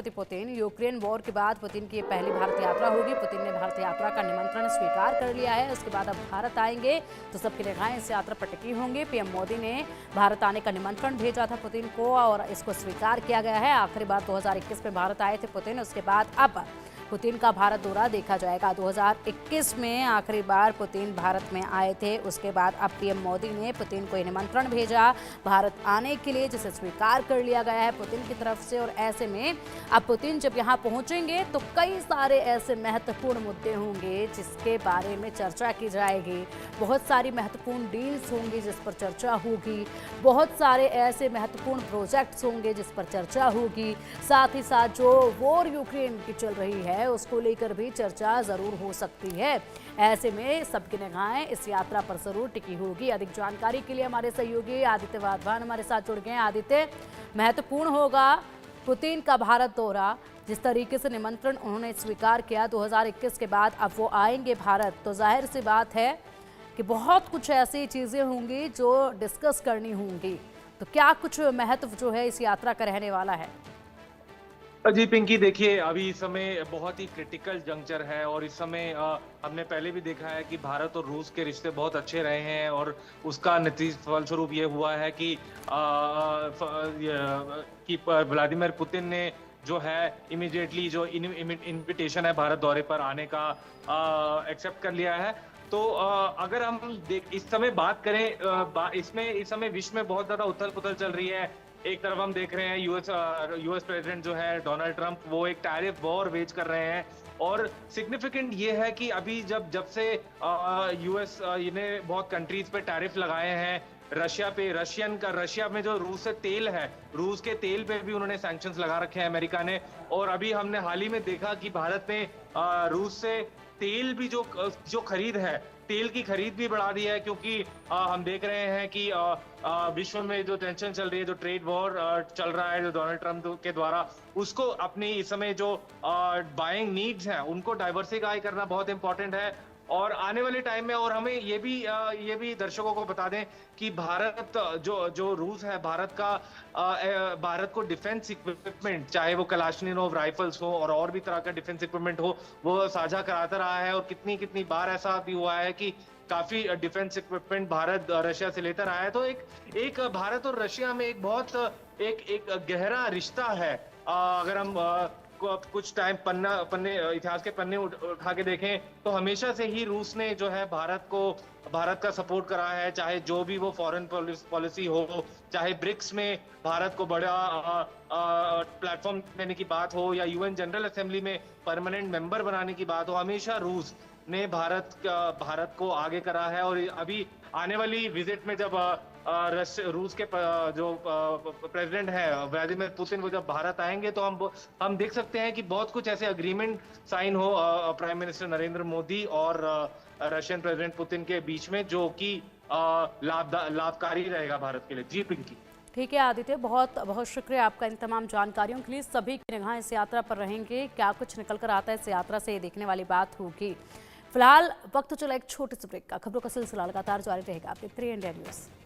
राष्ट्रपति Putin. Ukraine war के बाद पुतिन की पहली भारत यात्रा होगी। पुतिन ने भारत यात्रा का निमंत्रण स्वीकार कर लिया है। उसके बाद अब भारत आएंगे तो सबकी निगाहें इस यात्रा पर टिकी होंगी। पीएम मोदी ने भारत आने का निमंत्रण भेजा था पुतिन को और इसको स्वीकार किया गया है। आखिरी बार 2021 में भारत आए थे पुतिन। उसके बाद अब पुतिन का भारत दौरा देखा जाएगा। 2021 में आखिरी बार पुतिन भारत में आए थे। उसके बाद अब पीएम मोदी ने पुतिन को निमंत्रण भेजा भारत आने के लिए, जिसे स्वीकार कर लिया गया है पुतिन की तरफ से। और ऐसे में अब पुतिन जब यहाँ पहुंचेंगे तो कई सारे ऐसे महत्वपूर्ण मुद्दे होंगे जिसके बारे में चर्चा की जाएगी। बहुत सारी महत्वपूर्ण डील्स होंगी जिस पर चर्चा होगी। बहुत सारे ऐसे महत्वपूर्ण प्रोजेक्ट्स होंगे जिस पर चर्चा होगी। साथ ही साथ जो वॉर यूक्रेन की चल रही है उसको लेकर भी चर्चा जरूर हो सकती है। ऐसे में सबकी निगाहें इस यात्रा पर जरूर टिकी होगी। अधिक जानकारी के लिए हमारे सहयोगी आदित्य वाधवान हमारे साथ जुड़ गए हैं। आदित्य, महत्वपूर्ण होगा पुतिन का भारत दौरा, जिस तरीके से निमंत्रण उन्होंने स्वीकार किया 2021 के बाद अब वो आएंगे भारत, तो जाहिर सी बात है कि बहुत कुछ ऐसी चीजें होंगी जो डिस्कस करनी होंगी। तो क्या कुछ महत्व जो है इस यात्रा का रहने वाला है? जी पिंकी, देखिए अभी इस समय बहुत ही क्रिटिकल जंक्चर है और इस समय हमने पहले भी देखा है कि भारत और रूस के रिश्ते बहुत अच्छे रहे हैं और उसका नतीजा फलस्वरूप ये हुआ है कि व्लादिमीर पुतिन ने जो है इमीडिएटली जो इनविटेशन है भारत दौरे पर आने का एक्सेप्ट कर लिया है। तो अगर हम इस समय बात करें, इस समय विश्व में बहुत ज्यादा उथल पुथल चल रही है। एक तरफ हम देख रहे हैं यूएस प्रेसिडेंट जो है डोनाल्ड ट्रंप, वो एक टैरिफ वॉर वेज कर रहे हैं। और सिग्निफिकेंट ये है कि अभी जब से यूएस इन्हें बहुत कंट्रीज पे टैरिफ लगाए हैं, रशिया में जो रूस से तेल है, रूस के तेल पे भी उन्होंने सैंक्शंस लगा रखे हैं अमेरिका ने। और अभी हमने हाल ही में देखा कि भारत ने रूस से तेल भी जो खरीद है, तेल की खरीद भी बढ़ा दी है, क्योंकि हम देख रहे हैं कि विश्व में जो टेंशन चल रही है, जो ट्रेड वॉर चल रहा है जो डोनाल्ड ट्रंप के द्वारा, उसको अपनी इस समय जो बाइंग नीड्स हैं उनको डाइवर्सिफाई करना बहुत इंपॉर्टेंट है। और आने वाले टाइम में, और हमें ये भी दर्शकों को बता दें कि भारत जो रूस है, भारत को डिफेंस इक्विपमेंट, चाहे वो कलाशनिकोव राइफल्स हो और भी तरह का डिफेंस इक्विपमेंट हो, वो साझा कराता रहा है। और कितनी बार ऐसा भी हुआ है कि काफी डिफेंस इक्विपमेंट भारत रशिया से लेकर आया है। तो एक भारत और रशिया में एक बहुत एक गहरा रिश्ता है। अगर हम कुछ टाइम पन्ने इतिहास के पन्ने उठा के देखें तो हमेशा से ही रूस ने जो है भारत का सपोर्ट करा है, चाहे जो भी वो फॉरेन पॉलिसी हो, चाहे ब्रिक्स में भारत को बड़ा प्लेटफॉर्म देने की बात हो, या यूएन जनरल असेंबली में परमानेंट मेंबर बनाने की बात हो, हमेशा रूस ने भारत को आगे करा है। और अभी आने वाली विजिट में जब रूस के जो प्रेसिडेंट है व्लादिमीर पुतिन, वो जब भारत आएंगे तो हम देख सकते हैं कि बहुत कुछ ऐसे अग्रीमेंट साइन हो प्राइम मिनिस्टर नरेंद्र मोदी और रशियन प्रेसिडेंट पुतिन के बीच में, जो कि लाभकारी रहेगा भारत के लिए। जी पिंकी। ठीक है आदित्य, बहुत बहुत शुक्रिया आपका इन तमाम जानकारियों के लिए। सभी की निगाहें इस यात्रा पर रहेंगे, क्या कुछ निकल कर आता है इस यात्रा से, ये देखने वाली बात होगी। फिलहाल वक्त चला एक छोटे से ब्रेक का। खबरों का सिलसिला लगातार जारी रहेगा। आप देखते रहिए इंडिया न्यूज़।